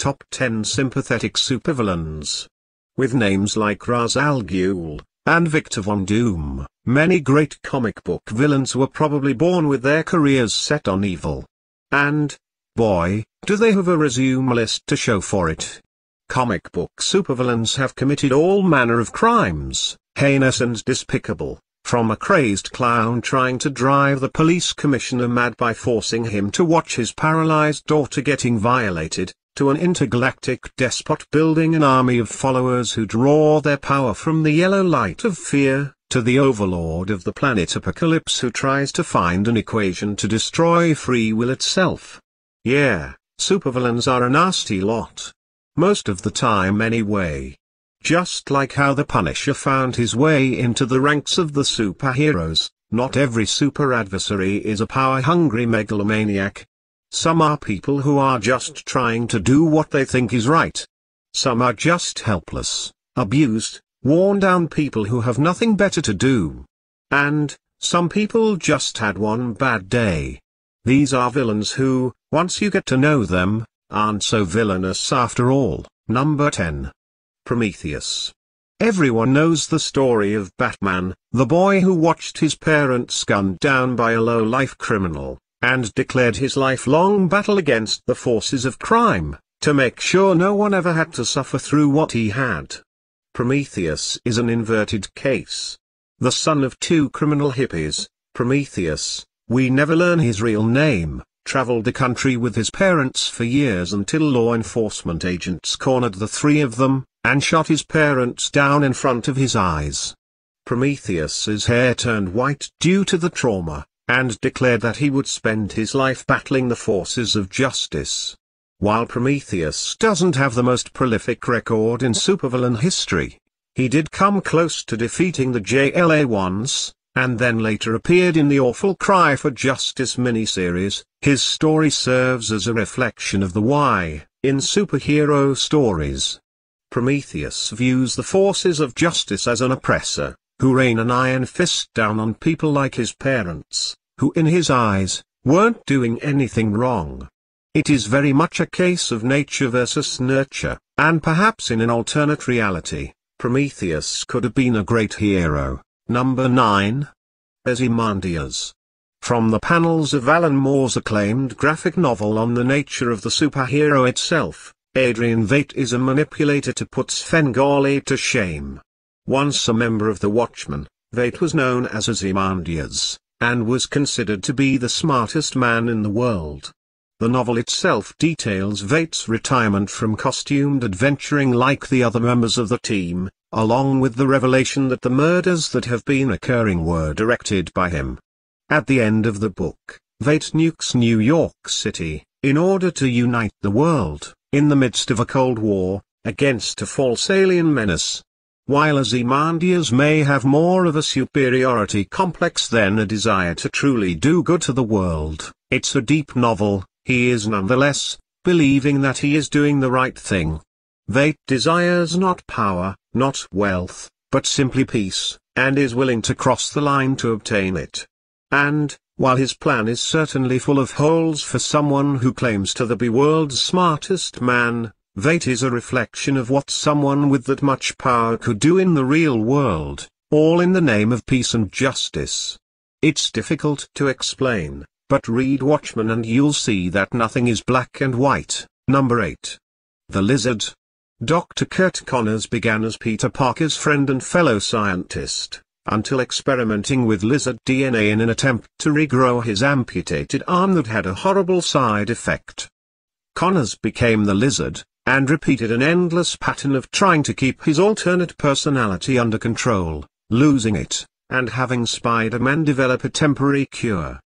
Top 10 Sympathetic Supervillains. With names like Ra's al Ghul and Victor Von Doom, many great comic book villains were probably born with their careers set on evil. And, boy, do they have a resume list to show for it. Comic book supervillains have committed all manner of crimes, heinous and despicable, from a crazed clown trying to drive the police commissioner mad by forcing him to watch his paralyzed daughter getting violated, to an intergalactic despot building an army of followers who draw their power from the yellow light of fear, to the overlord of the planet Apokolips who tries to find an equation to destroy free will itself. Yeah, supervillains are a nasty lot. Most of the time anyway. Just like how the Punisher found his way into the ranks of the superheroes, not every super-adversary is a power-hungry megalomaniac. Some are people who are just trying to do what they think is right. Some are just helpless, abused, worn-down people who have nothing better to do. And, some people just had one bad day. These are villains who, once you get to know them, aren't so villainous after all. Number 10. Prometheus. Everyone knows the story of Batman, the boy who watched his parents gunned down by a low-life criminal, and declared his lifelong battle against the forces of crime, to make sure no one ever had to suffer through what he had. Prometheus is an inverted case. The son of two criminal hippies, Prometheus, we never learn his real name, traveled the country with his parents for years until law enforcement agents cornered the three of them, and shot his parents down in front of his eyes. Prometheus's hair turned white due to the trauma, and declared that he would spend his life battling the forces of justice. While Prometheus doesn't have the most prolific record in supervillain history, he did come close to defeating the JLA once, and then later appeared in the Awful Cry for Justice miniseries. His story serves as a reflection of the why, in superhero stories. Prometheus views the forces of justice as an oppressor, who rain an iron fist down on people like his parents, who in his eyes, weren't doing anything wrong. It is very much a case of nature versus nurture, and perhaps in an alternate reality, Prometheus could have been a great hero. Number 9. Ozymandias. From the panels of Alan Moore's acclaimed graphic novel on the nature of the superhero itself, Adrian Veidt is a manipulator to put Svengali to shame. Once a member of the Watchmen, Veidt was known as Ozymandias, and was considered to be the smartest man in the world. The novel itself details Veidt's retirement from costumed adventuring like the other members of the team, along with the revelation that the murders that have been occurring were directed by him. At the end of the book, Veidt nukes New York City, in order to unite the world, in the midst of a Cold War, against a false alien menace. While Ozymandias may have more of a superiority complex than a desire to truly do good to the world, it's a deep novel. He is nonetheless, believing that he is doing the right thing. Veidt desires not power, not wealth, but simply peace, and is willing to cross the line to obtain it. And, while his plan is certainly full of holes for someone who claims to be world's smartest man, Veidt is a reflection of what someone with that much power could do in the real world, all in the name of peace and justice. It's difficult to explain, but read Watchmen and you'll see that nothing is black and white. Number 8. The Lizard. Dr. Kurt Connors began as Peter Parker's friend and fellow scientist, until experimenting with lizard DNA in an attempt to regrow his amputated arm that had a horrible side effect. Connors became the Lizard, and repeated an endless pattern of trying to keep his alternate personality under control, losing it, and having Spider-Man develop a temporary cure.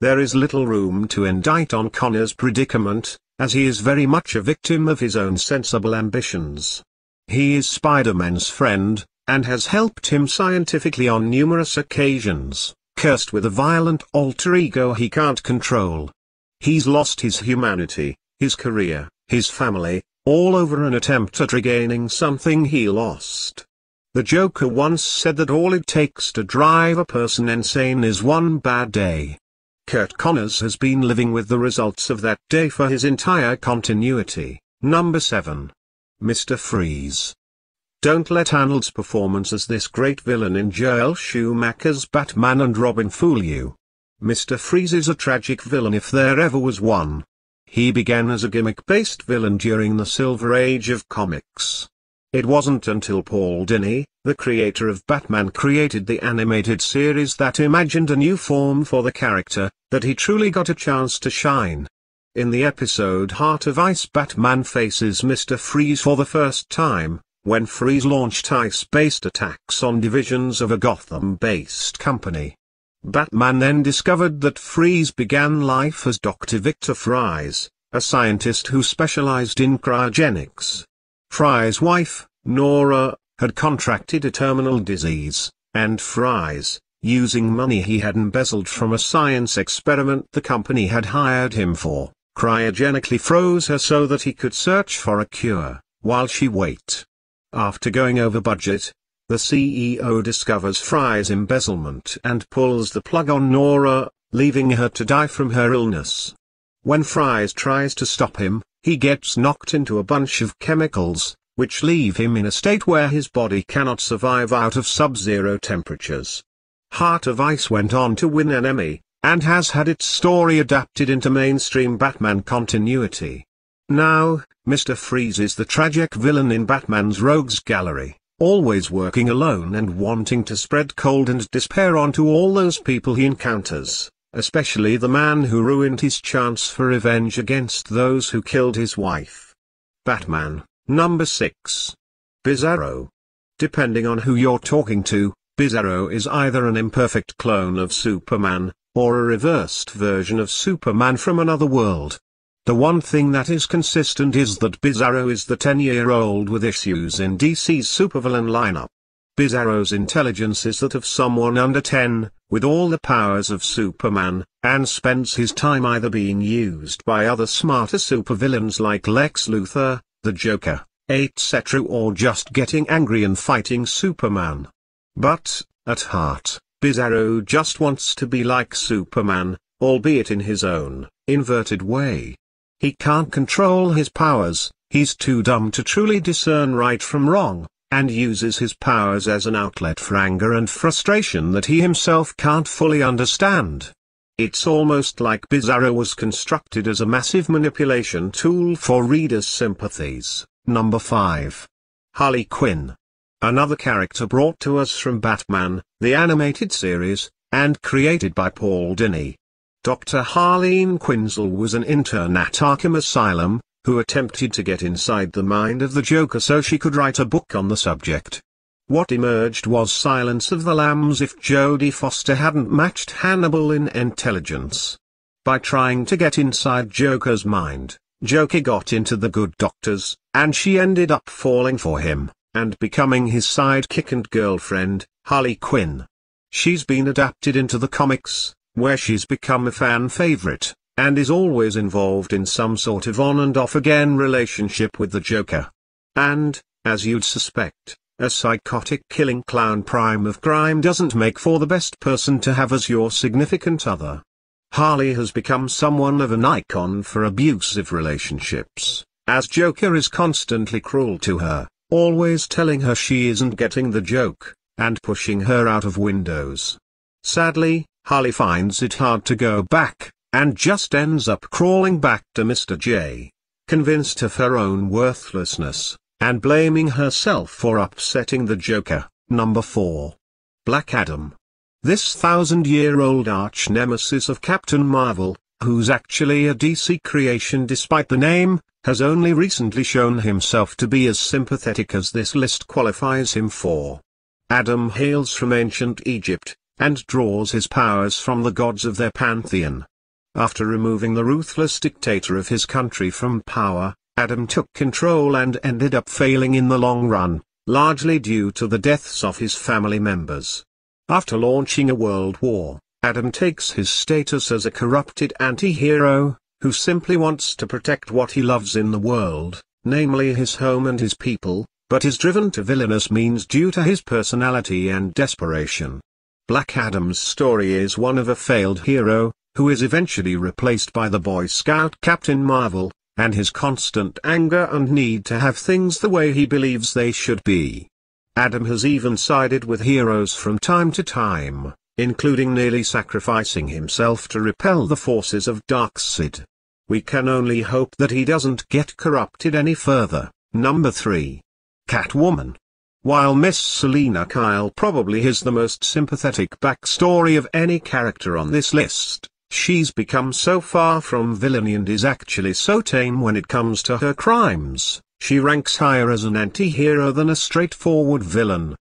There is little room to indict on Connor's predicament, as he is very much a victim of his own sensible ambitions. He is Spider-Man's friend, and has helped him scientifically on numerous occasions, cursed with a violent alter ego he can't control. He's lost his humanity, his career, his family, all over an attempt at regaining something he lost. The Joker once said that all it takes to drive a person insane is one bad day. Kurt Connors has been living with the results of that day for his entire continuity. Number 7. Mr. Freeze. Don't let Arnold's performance as this great villain in Joel Schumacher's Batman and Robin fool you. Mr. Freeze is a tragic villain if there ever was one. He began as a gimmick-based villain during the Silver Age of comics. It wasn't until Paul Dini, the creator of Batman, created the animated series that imagined a new form for the character, that he truly got a chance to shine. In the episode Heart of Ice, Batman faces Mr. Freeze for the first time, when Freeze launched ice-based attacks on divisions of a Gotham-based company. Batman then discovered that Freeze began life as Dr. Victor Fries, a scientist who specialized in cryogenics. Fries' wife, Nora, had contracted a terminal disease, and Fries, using money he had embezzled from a science experiment the company had hired him for, cryogenically froze her so that he could search for a cure, while she waited. After going over budget, the CEO discovers Fry's embezzlement and pulls the plug on Nora, leaving her to die from her illness. When Fries tries to stop him, he gets knocked into a bunch of chemicals, which leave him in a state where his body cannot survive out of sub-zero temperatures. Heart of Ice went on to win an Emmy, and has had its story adapted into mainstream Batman continuity. Now, Mr. Freeze is the tragic villain in Batman's rogues gallery, always working alone and wanting to spread cold and despair onto all those people he encounters, especially the man who ruined his chance for revenge against those who killed his wife. Batman. Number 6. Bizarro. Depending on who you're talking to, Bizarro is either an imperfect clone of Superman, or a reversed version of Superman from another world. The one thing that is consistent is that Bizarro is the 10-year-old with issues in DC's supervillain lineup. Bizarro's intelligence is that of someone under 10, with all the powers of Superman, and spends his time either being used by other smarter supervillains like Lex Luthor, the Joker, etc., or just getting angry and fighting Superman. But, at heart, Bizarro just wants to be like Superman, albeit in his own, inverted way. He can't control his powers, he's too dumb to truly discern right from wrong, and uses his powers as an outlet for anger and frustration that he himself can't fully understand. It's almost like Bizarro was constructed as a massive manipulation tool for readers' sympathies. Number 5. Harley Quinn. Another character brought to us from Batman, the animated series, and created by Paul Dini. Dr. Harleen Quinzel was an intern at Arkham Asylum, who attempted to get inside the mind of the Joker so she could write a book on the subject. What emerged was Silence of the Lambs if Jodie Foster hadn't matched Hannibal in intelligence. By trying to get inside Joker's mind, Joker got into the good doctors, and she ended up falling for him, and becoming his sidekick and girlfriend, Harley Quinn. She's been adapted into the comics, where she's become a fan favorite, and is always involved in some sort of on and off again relationship with the Joker. And, as you'd suspect, a psychotic killing clown prime of crime doesn't make for the best person to have as your significant other. Harley has become somewhat of an icon for abusive relationships, as Joker is constantly cruel to her, always telling her she isn't getting the joke, and pushing her out of windows. Sadly, Harley finds it hard to go back, and just ends up crawling back to Mr. J, convinced of her own worthlessness, and blaming herself for upsetting the Joker. Number 4. Black Adam. This 1,000-year-old arch-nemesis of Captain Marvel, who's actually a DC creation despite the name, has only recently shown himself to be as sympathetic as this list qualifies him for. Adam hails from ancient Egypt, and draws his powers from the gods of their pantheon. After removing the ruthless dictator of his country from power, Adam took control and ended up failing in the long run, largely due to the deaths of his family members. After launching a world war, Adam takes his status as a corrupted anti-hero, who simply wants to protect what he loves in the world, namely his home and his people, but is driven to villainous means due to his personality and desperation. Black Adam's story is one of a failed hero, who is eventually replaced by the Boy Scout Captain Marvel, and his constant anger and need to have things the way he believes they should be. Adam has even sided with heroes from time to time, including nearly sacrificing himself to repel the forces of Darkseid. We can only hope that he doesn't get corrupted any further. Number 3. Catwoman. While Miss Selina Kyle probably has the most sympathetic backstory of any character on this list, she's become so far from villainy and is actually so tame when it comes to her crimes. She ranks higher as an anti-hero than a straightforward villain.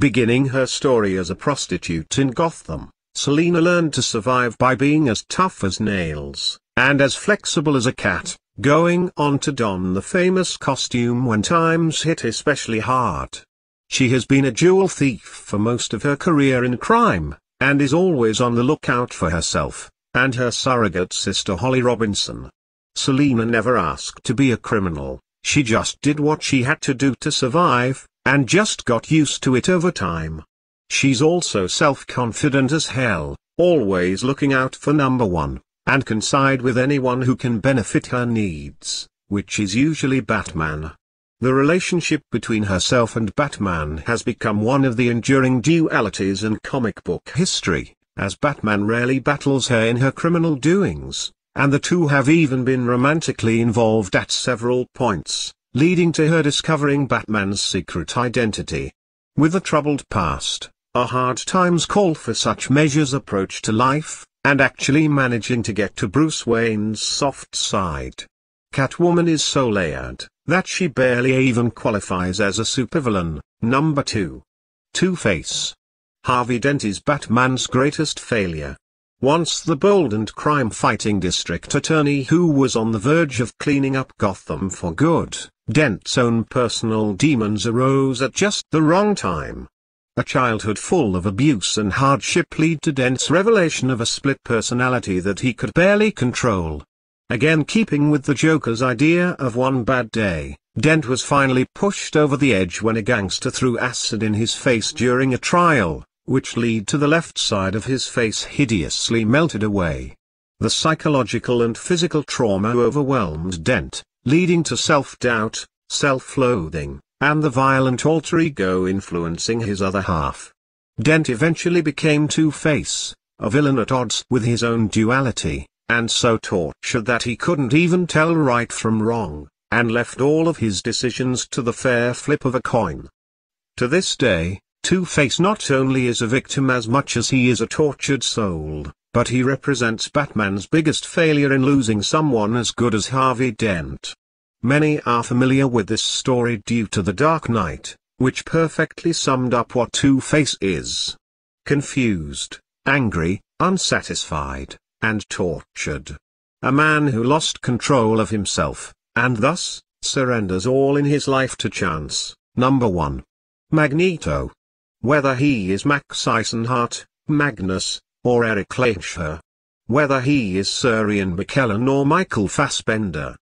Beginning her story as a prostitute in Gotham, Selina learned to survive by being as tough as nails, and as flexible as a cat, going on to don the famous costume when times hit especially hard. She has been a jewel thief for most of her career in crime, and is always on the lookout for herself, and her surrogate sister Holly Robinson. Selina never asked to be a criminal. She just did what she had to do to survive, and just got used to it over time. She's also self-confident as hell, always looking out for number one, and can side with anyone who can benefit her needs, which is usually Batman. The relationship between herself and Batman has become one of the enduring dualities in comic book history, as Batman rarely battles her in her criminal doings, and the two have even been romantically involved at several points, leading to her discovering Batman's secret identity. With a troubled past, a hard times call for such measures approach to life, and actually managing to get to Bruce Wayne's soft side. Catwoman is so layered, that she barely even qualifies as a supervillain. Number 2. TwoFace. Harvey Dent is Batman's greatest failure. Once the bold and crime-fighting district attorney who was on the verge of cleaning up Gotham for good, Dent's own personal demons arose at just the wrong time. A childhood full of abuse and hardship lead to Dent's revelation of a split personality that he could barely control. Again keeping with the Joker's idea of one bad day, Dent was finally pushed over the edge when a gangster threw acid in his face during a trial, which led to the left side of his face hideously melted away. The psychological and physical trauma overwhelmed Dent, leading to self-doubt, self-loathing, and the violent alter ego influencing his other half. Dent eventually became Two-Face, a villain at odds with his own duality, and so tortured that he couldn't even tell right from wrong, and left all of his decisions to the fair flip of a coin. To this day, Two-Face not only is a victim as much as he is a tortured soul, but he represents Batman's biggest failure in losing someone as good as Harvey Dent. Many are familiar with this story due to The Dark Knight, which perfectly summed up what Two-Face is. Confused, angry, unsatisfied, and tortured. A man who lost control of himself, and thus, surrenders all in his life to chance. Number 1. Magneto. Whether he is Max Eisenhart, Magnus, or Eric Leischer. Whether he is Sir Ian McKellen or Michael Fassbender.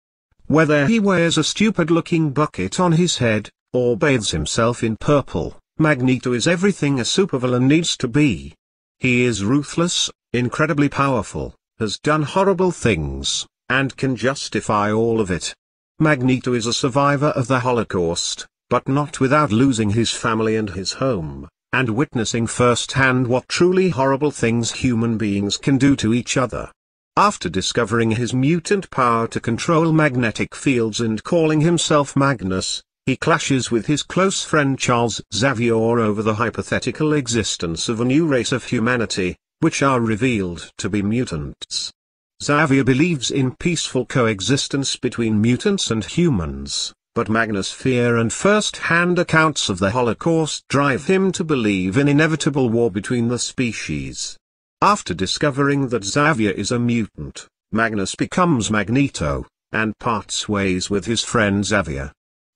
Whether he wears a stupid-looking bucket on his head, or bathes himself in purple, Magneto is everything a supervillain needs to be. He is ruthless, incredibly powerful, has done horrible things, and can justify all of it. Magneto is a survivor of the Holocaust, but not without losing his family and his home, and witnessing firsthand what truly horrible things human beings can do to each other. After discovering his mutant power to control magnetic fields and calling himself Magnus, he clashes with his close friend Charles Xavier over the hypothetical existence of a new race of humanity, which are revealed to be mutants. Xavier believes in peaceful coexistence between mutants and humans, but Magnus' fear and first-hand accounts of the Holocaust drive him to believe in inevitable war between the species. After discovering that Xavier is a mutant, Magnus becomes Magneto, and parts ways with his friend Xavier.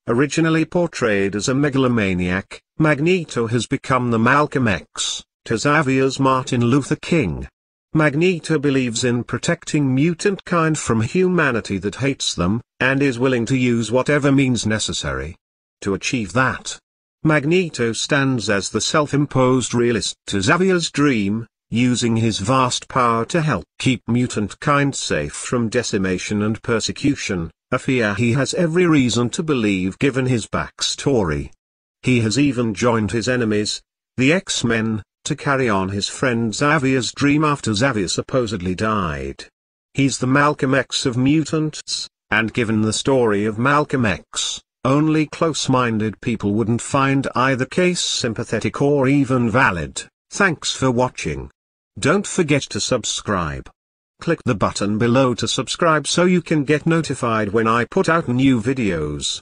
Originally portrayed as a megalomaniac, Magneto has become the Malcolm X to Xavier's Martin Luther King. Magneto believes in protecting mutant kind from humanity that hates them, and is willing to use whatever means necessary to achieve that. Magneto stands as the self-imposed realist to Xavier's dream, using his vast power to help keep mutant kind safe from decimation and persecution, a fear he has every reason to believe given his backstory. He has even joined his enemies, the X-Men, to carry on his friend Xavier's dream after Xavier supposedly died. He's the Malcolm X of mutants, and given the story of Malcolm X, only close-minded people wouldn't find either case sympathetic or even valid. Thanks for watching. Don't forget to subscribe. Click the button below to subscribe so you can get notified when I put out new videos.